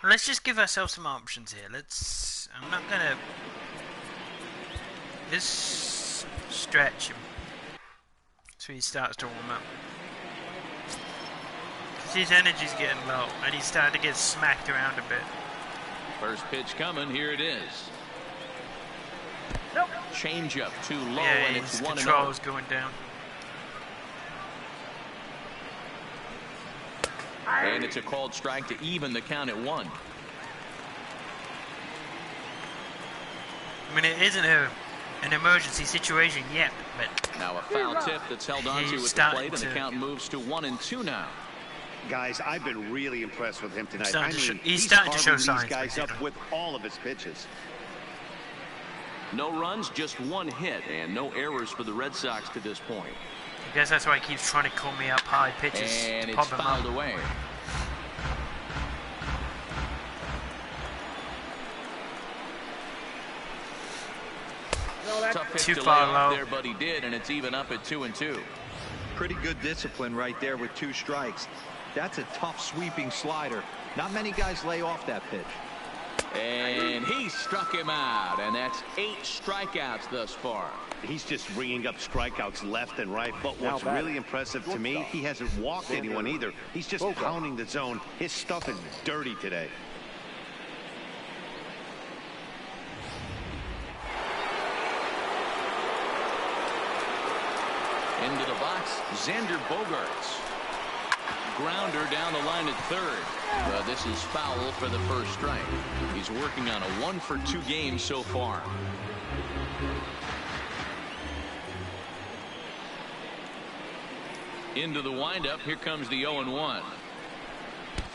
Let's just give ourselves some options here. I'm not gonna. Just stretch him so he starts to warm up. Cause his energy's getting low and he's starting to get smacked around a bit. First pitch coming. Here it is. Nope. Change up too low, Yeah, and his it's 1-0. control's going down. And it's a called strike to even the count at 1. I mean, it isn't an emergency situation yet, but Now a foul tip that's held onto he's at the starting plate, and the to- count moves to 1-2 now. Guys, I've been really impressed with him tonight. He's starting to show carving signs, these guys basically. up with all of his pitches. No runs, just 1 hit, and no errors for the Red Sox to this point. I guess that's why he keeps trying to call me up high pitches And to it's pop him fouled up. away. No, that's Tough hit Too to lay far off low. there, but he did, and it's even up at 2-2. Pretty good discipline right there with 2 strikes. That's a tough sweeping slider. Not many guys lay off that pitch. And he struck him out, and that's 8 strikeouts thus far. He's just ringing up strikeouts left and right. But what's really impressive to me, he hasn't walked anyone either. He's just pounding the zone. His stuff is dirty today. Into the box, Xander Bogaerts. Grounder down the line at third. This is foul for the first strike. He's working on a 1 for 2 game so far. Into the windup. Here comes the 0-1.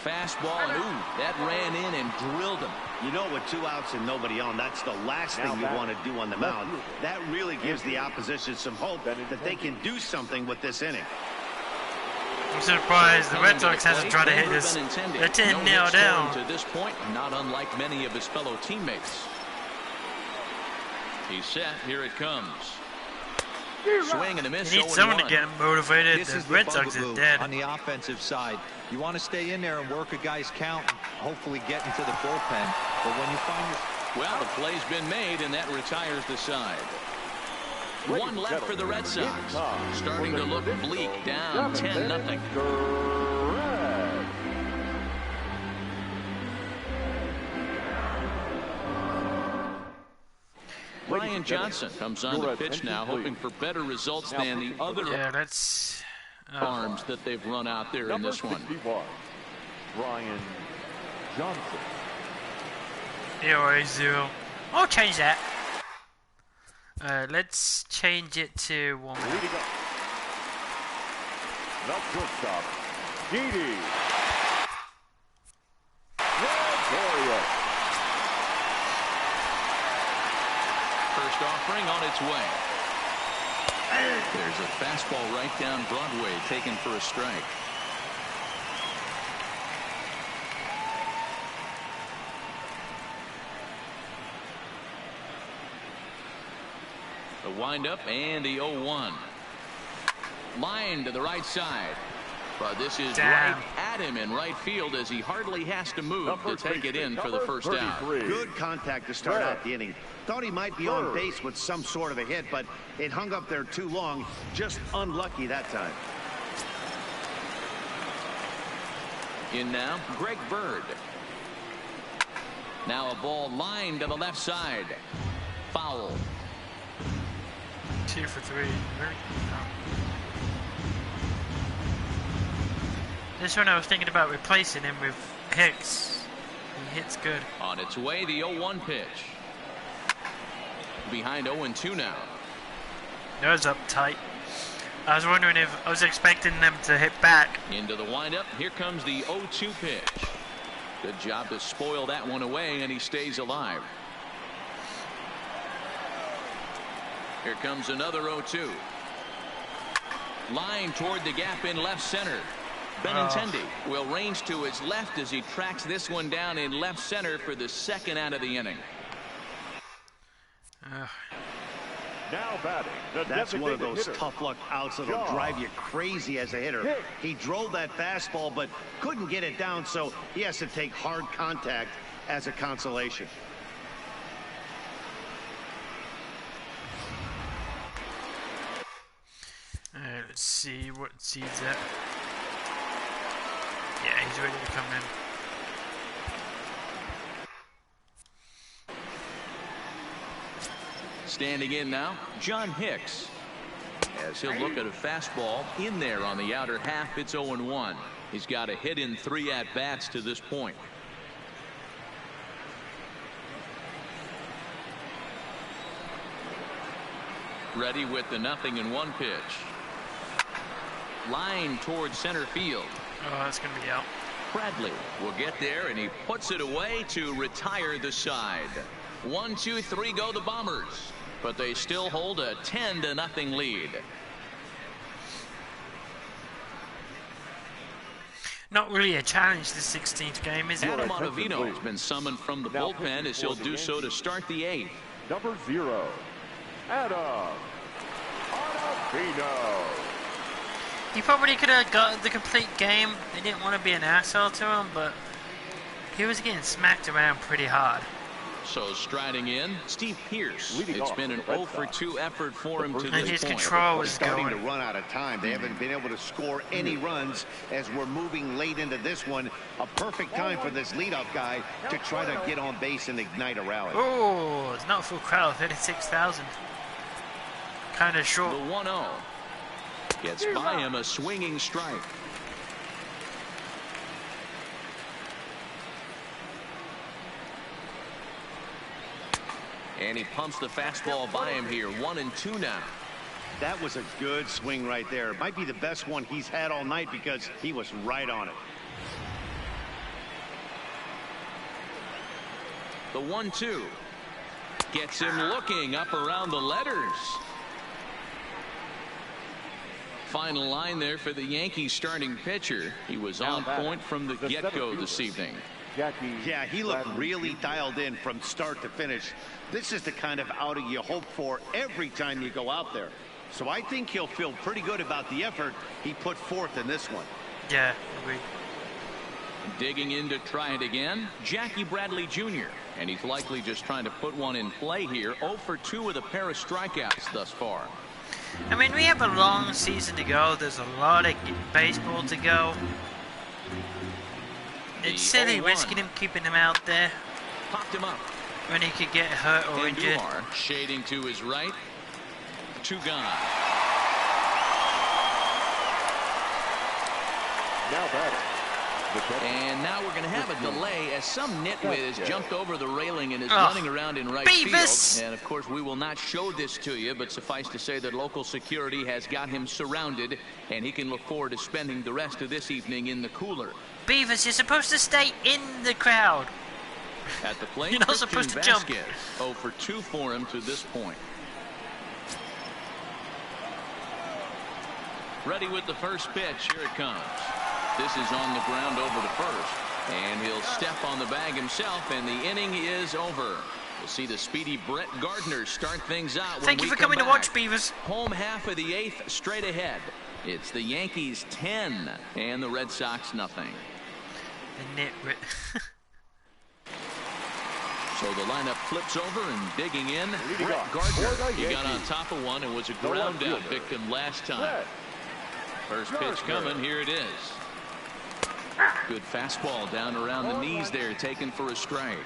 Fastball, and ooh, that ran in and drilled him. You know, with 2 outs and nobody on, that's the last thing you want to do on the mound. That really gives the opposition some hope that they can do something with this inning. I'm surprised the Red Sox hasn't tried to hit this. They're 10-0 down. To this point, not unlike many of his fellow teammates. He's set. Here it comes. Swing and a miss. You need someone to get him motivated. This The is the Red Sox bugaboo is dead. on the offensive side. You want to stay in there and work a guy's count, and hopefully get into the bullpen. But when you find your... Well, the play's been made, and that retires the side. 1 left for the Red Sox. Starting to look bleak, down 10-0. Brian Johnson comes on the pitch now, hoping for better results than the other that's arms that they've run out there in this one. Brian Johnson. 0-0. I'll change that. Let's change it to 1. Leading up. Not shortstop. Didi. Glorious. First offering on its way. There's a fastball right down Broadway, taken for a strike. The windup and the 0-1. Line to the right side. But this is right at him in right field as he hardly has to move to take it in for the first out. Good contact to start out the inning. Thought he might be on base with some sort of a hit, but it hung up there too long. Just unlucky that time. In now, Greg Bird. Now a ball lined to the left side. Foul. 2 for 3. This one I was thinking about replacing him with Hicks. He hits good. On its way, the 0-1 pitch. Behind 0-2 now. That was up tight. I was wondering if I was expecting them to hit back. Into the windup. Here comes the 0-2 pitch. Good job to spoil that one away, and he stays alive. Here comes another 0-2. Line toward the gap in left center. Benintendi will range to his left as he tracks this one down in left center for the second out of the inning. Now batting. That's one of those tough luck outs that'll drive you crazy as a hitter. He drove that fastball but couldn't get it down, so he has to take hard contact as a consolation. Let's see what seeds at. Yeah, he's ready to come in. Standing in now, John Hicks. As he'll look at a fastball in there on the outer half, it's 0-1. He's got a hit in 3 at-bats to this point. Ready with the 0-1 pitch. Line towards center field. Oh, that's going to be out. Bradley will get there, and he puts it away to retire the side. 1, 2, 3 go the Bombers, but they still hold a 10-0 lead. Not really a challenge this 16th game, is it? Adam Ottavino has been summoned from the bullpen as he'll do so to start the 8th. Number 0, Adam Ottavino. He probably could have got the complete game. They didn't want to be an asshole to him, but he was getting smacked around pretty hard. So striding in, Steve Pearce. It's been an 0-for-2 effort for him to and this his point. control was starting going. to run out of time. They haven't been able to score any runs as we're moving late into this one. A perfect time for this leadoff guy to try to get on base and ignite a rally. Oh, it's not full crowd. 36,000. Kind of short. The 1-0 gets by him, a swinging strike. And he pumps the fastball by him here. 1-2 now. That was a good swing right there. It might be the best one he's had all night because he was right on it. The 1-2 gets him looking up around the letters. Final line there for the Yankees starting pitcher. He was on point from the get-go this evening. Yeah, he looked really dialed in from start to finish. This is the kind of outing you hope for every time you go out there. So I think he'll feel pretty good about the effort he put forth in this one. Yeah, agreed. Digging in to try it again, Jackie Bradley Jr. And he's likely just trying to put one in play here. 0-for-2 with a pair of strikeouts thus far. I mean, we have a long season to go. There's a lot of baseball to go. It's silly risking him, keeping him out there. Popped him up. When he could get hurt or injured. Shading to his right. 2 gone. Now batting. And now we're going to have a delay as some nitwit has jumped over the railing and is running around in right field. And of course we will not show this to you, but suffice to say that local security has got him surrounded and he can look forward to spending the rest of this evening in the cooler. Beavers, you're supposed to stay in the crowd. At the plate, you're not supposed to jump. 0-for-2 for him to this point. Ready with the first pitch. Here it comes. This is on the ground over to first. And he'll step on the bag himself, and the inning is over. We'll see the speedy Brett Gardner start things out. Thank you for coming to watch, Beavers. Home half of the 8th straight ahead. It's the Yankees 10 and the Red Sox nothing. The nitwit. So the lineup flips over and digging in. Brett Gardner. He got on top of one and was a ground out victim last time. First pitch coming. Here it is. Good fastball down around the knees there, taken for a strike.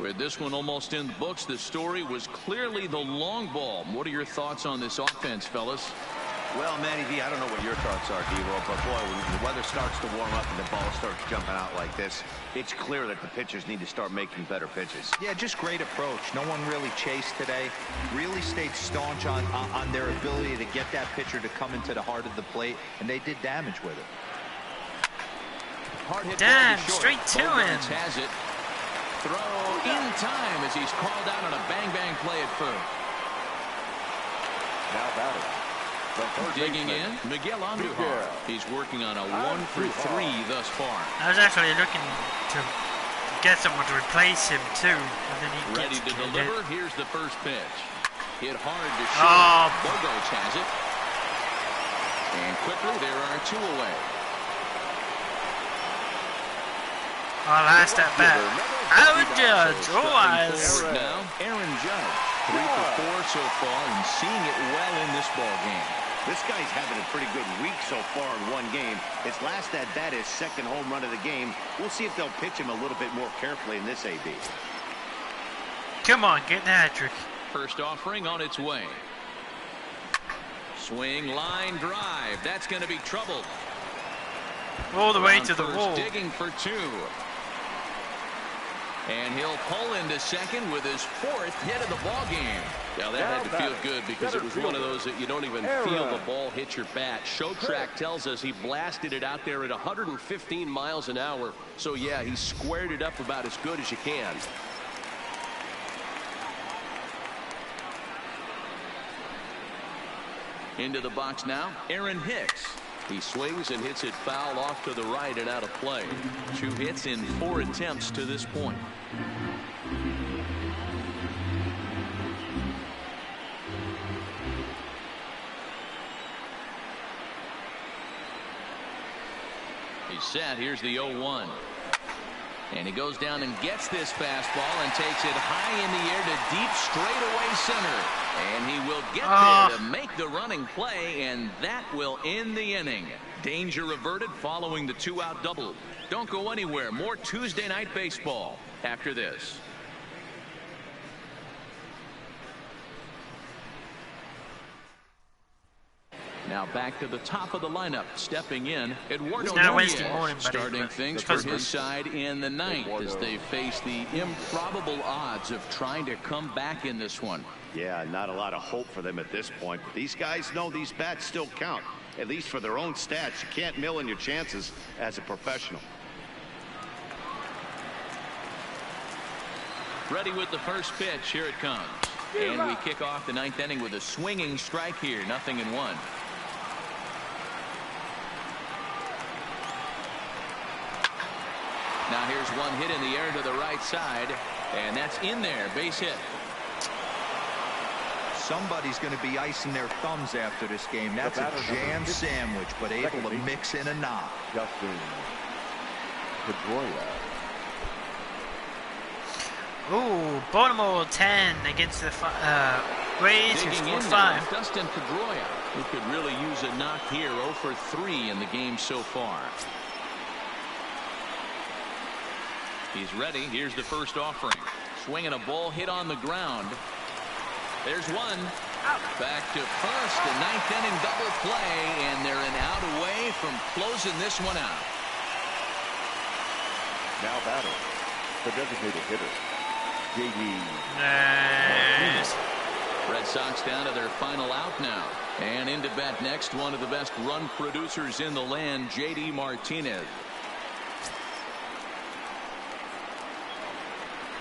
With this one almost in the books, the story was clearly the long ball. What are your thoughts on this offense, fellas? Well, Manny V, I don't know what your thoughts are, D-Roll, but boy, when the weather starts to warm up and the ball starts jumping out like this, it's clear that the pitchers need to start making better pitches. Yeah, just great approach. No one really chased today. Really stayed staunch on their ability to get that pitcher to come into the heart of the plate, and they did damage with it. Hard hit Damn, straight to him. Has it. Throw in time as he's called out on a bang-bang play at first. Now batting. Digging in, Miguel Andujar. He's working on a 1-for-3 thus far. I was actually looking to get someone to replace him too, and then he ready gets to deliver. Here's the first pitch. Hit hard to short. Oh. Bogarts has it. And quickly, there are 2 away. Last at bat. Aaron Judge. Oh, now, Aaron Judge. 3 for 4 so far and seeing it well in this ball game. This guy's having a pretty good week so far in one game. His last at bat is second home run of the game. We'll see if they'll pitch him a little bit more carefully in this AB. Come on, get the hat trick. First offering on its way. Swing, line, drive. That's going to be trouble. All the way to the wall. Digging for 2. And he'll pull into second with his 4th hit of the ball game. Now that had to feel good because it was one of those that you don't even feel the ball hit your bat. Show track tells us he blasted it out there at 115 miles an hour. So yeah, he squared it up about as good as you can. Into the box now, Aaron Hicks. He swings and hits it foul off to the right and out of play. 2 hits in 4 attempts to this point. He's set. Here's the 0-1. And he goes down and gets this fastball and takes it high in the air to deep straightaway center. And he will get there to make the running play, and that will end the inning. Danger averted following the 2-out double. Don't go anywhere. More Tuesday Night Baseball after this. Now back to the top of the lineup. Stepping in, Eduardo Nunez, starting things for his side in the 9th as they face the improbable odds of trying to come back in this one. Yeah, not a lot of hope for them at this point. But these guys know these bats still count, at least for their own stats. You can't mill in your chances as a professional. Ready with the first pitch. Here it comes. And we kick off the 9th inning with a swinging strike here. 0-1. Now here's one hit in the air to the right side, and that's in there. Base hit. Somebody's going to be icing their thumbs after this game. That's a jam sandwich, but able to mix in a knock. Justin Pedroia. Ooh, Baltimore 10 against the Rays, who scored 5. Dustin Pedroia, who could really use a knock here. 0 for 3 in the game so far. He's ready. Here's the first offering. Swinging a ball hit on the ground. There's one. Back to first. The 9th inning double play, and they're an out away from closing this one out. Now batting, the designated hitter, J.D. Nice. Red Sox down to their final out now. And into bat next, one of the best run producers in the land, J.D. Martinez.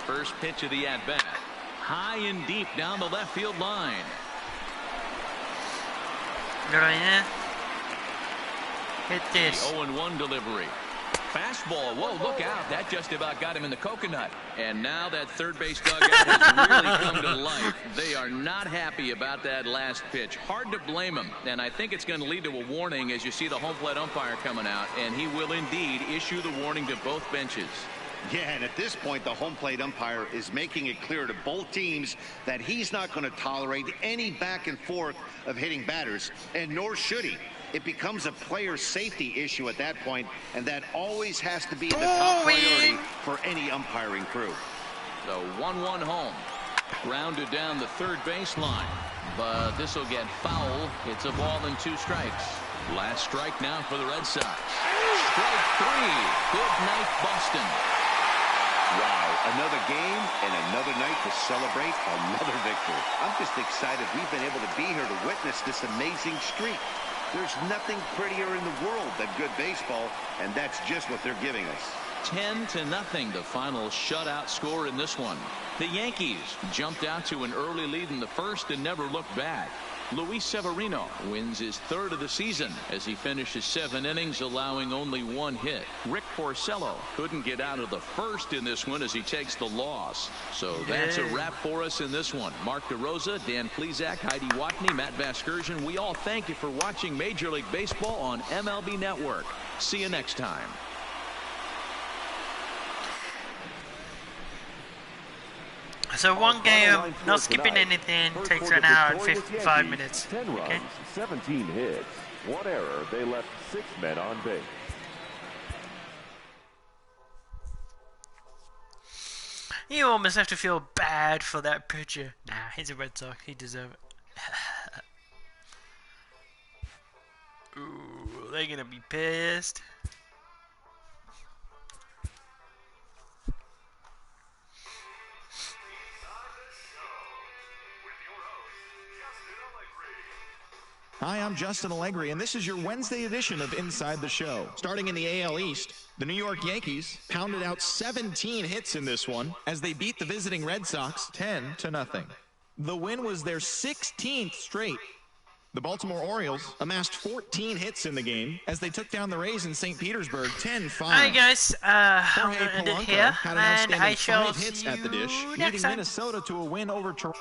First pitch of the at-bat. High and deep down the left field line. Hit this. The 0-1 delivery. Fastball. Whoa, look out. That just about got him in the coconut. And now that third base dugout has really come to life. They are not happy about that last pitch. Hard to blame him. And I think it's going to lead to a warning as you see the home plate umpire coming out. And he will indeed issue the warning to both benches. Yeah, and at this point, the home plate umpire is making it clear to both teams that he's not going to tolerate any back and forth of hitting batters, and nor should he. It becomes a player safety issue at that point, and that always has to be the top priority for any umpiring crew. The 1-1 home. Grounded down the third baseline. But this will get foul. It's a ball and 2 strikes. Last strike now for the Red Sox. Strike 3. Good night, Boston. Wow, another game and another night to celebrate another victory. I'm just excited we've been able to be here to witness this amazing streak. There's nothing prettier in the world than good baseball, and that's just what they're giving us. 10-0, the final shutout score in this one. The Yankees jumped out to an early lead in the first and never looked back. Luis Severino wins his 3rd of the season as he finishes 7 innings, allowing only 1 hit. Rick Porcello couldn't get out of the first in this one as he takes the loss. So that's a wrap for us in this one. Mark DeRosa, Dan Plesac, Heidi Watney, Matt Vasgersian, we all thank you for watching Major League Baseball on MLB Network. See you next time. So one game, not skipping anything, takes an hour and 55 minutes. 10 runs, Okay. 17 hits, 1 error. They left 6 men on base. You almost have to feel bad for that pitcher. Nah, he's a Red Sox. He deserves it. Ooh, they're gonna be pissed. Hi, I'm Justin Allegri, and this is your Wednesday edition of Inside the Show. Starting in the AL East, the New York Yankees pounded out 17 hits in this one as they beat the visiting Red Sox 10-0. The win was their 16th straight. The Baltimore Orioles amassed 14 hits in the game as they took down the Rays in St. Petersburg 10-5. Alright guys, I'm Jorge gonna end it Polanco here, had an and I outstanding shall 5 hits see at the dish, you leading next time. Minnesota to a win over Toronto.